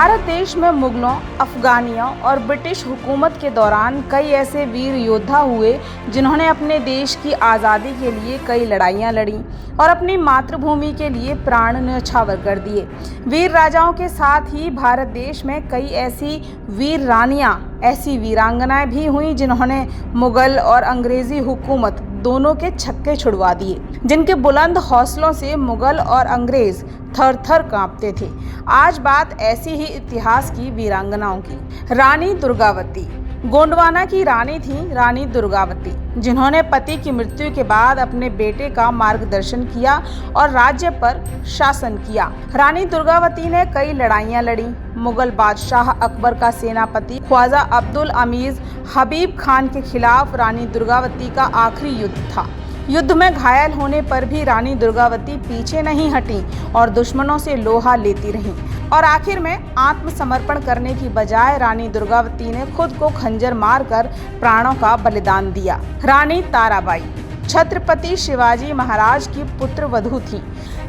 भारत देश में मुगलों, अफगानियों और ब्रिटिश हुकूमत के दौरान कई ऐसे वीर योद्धा हुए जिन्होंने अपने देश की आज़ादी के लिए कई लड़ाइयाँ लड़ी और अपनी मातृभूमि के लिए प्राण न्यौछावर कर दिए। वीर राजाओं के साथ ही भारत देश में कई ऐसी वीर रानियाँ, ऐसी वीरांगनाएं भी हुईं जिन्होंने मुगल और अंग्रेज़ी हुकूमत दोनों के छक्के छुड़वा दिए, जिनके बुलंद हौसलों से मुगल और अंग्रेज थर थर कांपते थे। आज बात ऐसी ही इतिहास की वीरांगनाओं की। रानी दुर्गावती गोंडवाना की रानी थी रानी दुर्गावती, जिन्होंने पति की मृत्यु के बाद अपने बेटे का मार्गदर्शन किया और राज्य पर शासन किया। रानी दुर्गावती ने कई लड़ाइयां लड़ी। मुगल बादशाह अकबर का सेनापति ख्वाजा अब्दुल अमीज हबीब खान के खिलाफ रानी दुर्गावती का आखिरी युद्ध था। युद्ध में घायल होने पर भी रानी दुर्गावती पीछे नहीं हटी और दुश्मनों से लोहा लेती रहीं और आखिर में आत्मसमर्पण करने की बजाय रानी दुर्गावती ने खुद को खंजर मारकर प्राणों का बलिदान दिया। रानी ताराबाई छत्रपति शिवाजी महाराज की पुत्र वधू थी।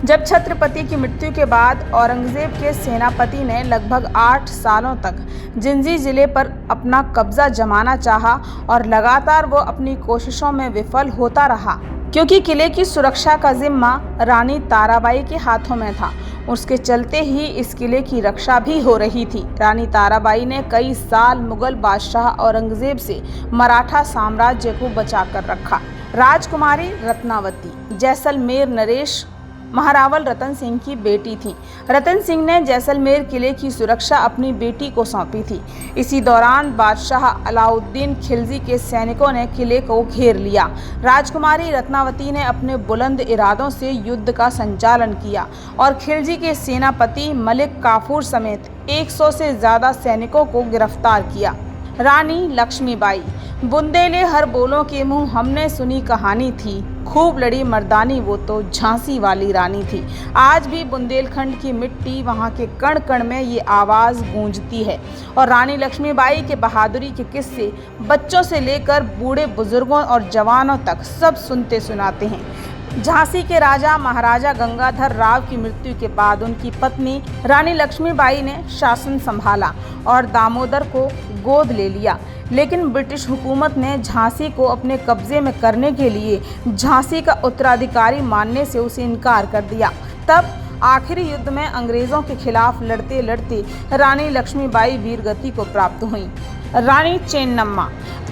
जब छत्रपति की मृत्यु के बाद औरंगजेब के सेनापति ने लगभग 8 सालों तक जिंजी जिले पर अपना कब्जा जमाना चाहा और लगातार वो अपनी कोशिशों में विफल होता रहा, क्योंकि किले की सुरक्षा का जिम्मा रानी ताराबाई के हाथों में था। उसके चलते ही इस किले की रक्षा भी हो रही थी। रानी ताराबाई ने कई साल मुगल बादशाह औरंगजेब से मराठा साम्राज्य को बचाकर रखा। राजकुमारी रत्नावती जैसलमेर नरेश महारावल रतन सिंह की बेटी थी। रतन सिंह ने जैसलमेर किले की सुरक्षा अपनी बेटी को सौंपी थी। इसी दौरान बादशाह अलाउद्दीन खिलजी के सैनिकों ने किले को घेर लिया। राजकुमारी रत्नावती ने अपने बुलंद इरादों से युद्ध का संचालन किया और खिलजी के सेनापति मलिक काफूर समेत 100 से ज्यादा सैनिकों को गिरफ्तार किया। रानी लक्ष्मीबाई बुंदेले हर बोलों के मुंह हमने सुनी कहानी थी, खूब लड़ी मर्दानी वो तो झांसी वाली रानी थी। आज भी बुंदेलखंड की मिट्टी, वहाँ के कण कण में ये आवाज़ गूंजती है और रानी लक्ष्मीबाई के बहादुरी के किस्से बच्चों से लेकर बूढ़े बुजुर्गों और जवानों तक सब सुनते सुनाते हैं। झांसी के राजा महाराजा गंगाधर राव की मृत्यु के बाद उनकी पत्नी रानी लक्ष्मीबाई ने शासन संभाला और दामोदर को गोद ले लिया, लेकिन ब्रिटिश हुकूमत ने झांसी को अपने कब्जे में करने के लिए झांसी का उत्तराधिकारी मानने से उसे इनकार कर दिया। तब आखिरी युद्ध में अंग्रेज़ों के खिलाफ लड़ते लड़ते रानी लक्ष्मीबाई वीरगति को प्राप्त हुई। रानी चेन्नम्मा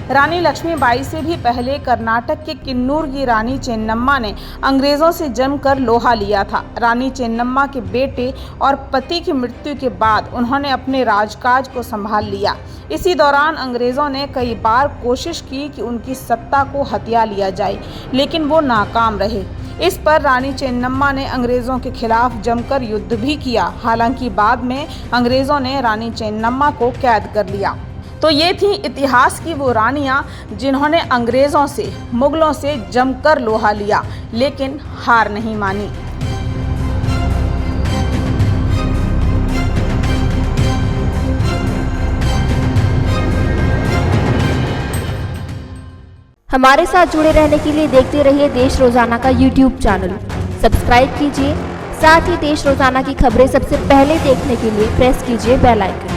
रानी लक्ष्मीबाई से भी पहले कर्नाटक के किन्नूर की रानी चेन्नम्मा ने अंग्रेज़ों से जमकर लोहा लिया था। रानी चेन्नम्मा के बेटे और पति की मृत्यु के बाद उन्होंने अपने राजकाज को संभाल लिया। इसी दौरान अंग्रेज़ों ने कई बार कोशिश की कि उनकी सत्ता को हथिया लिया जाए, लेकिन वो नाकाम रहे। इस पर रानी चेन्नम्मा ने अंग्रेज़ों के खिलाफ जमकर युद्ध भी किया। हालांकि बाद में अंग्रेज़ों ने रानी चेन्नम्मा को कैद कर लिया। तो ये थी इतिहास की वो रानियां जिन्होंने अंग्रेज़ों से, मुगलों से जमकर लोहा लिया, लेकिन हार नहीं मानी। हमारे साथ जुड़े रहने के लिए देखते रहिए देश रोजाना का YouTube चैनल। सब्सक्राइब कीजिए, साथ ही देश रोजाना की खबरें सबसे पहले देखने के लिए प्रेस कीजिए बेल आइकन।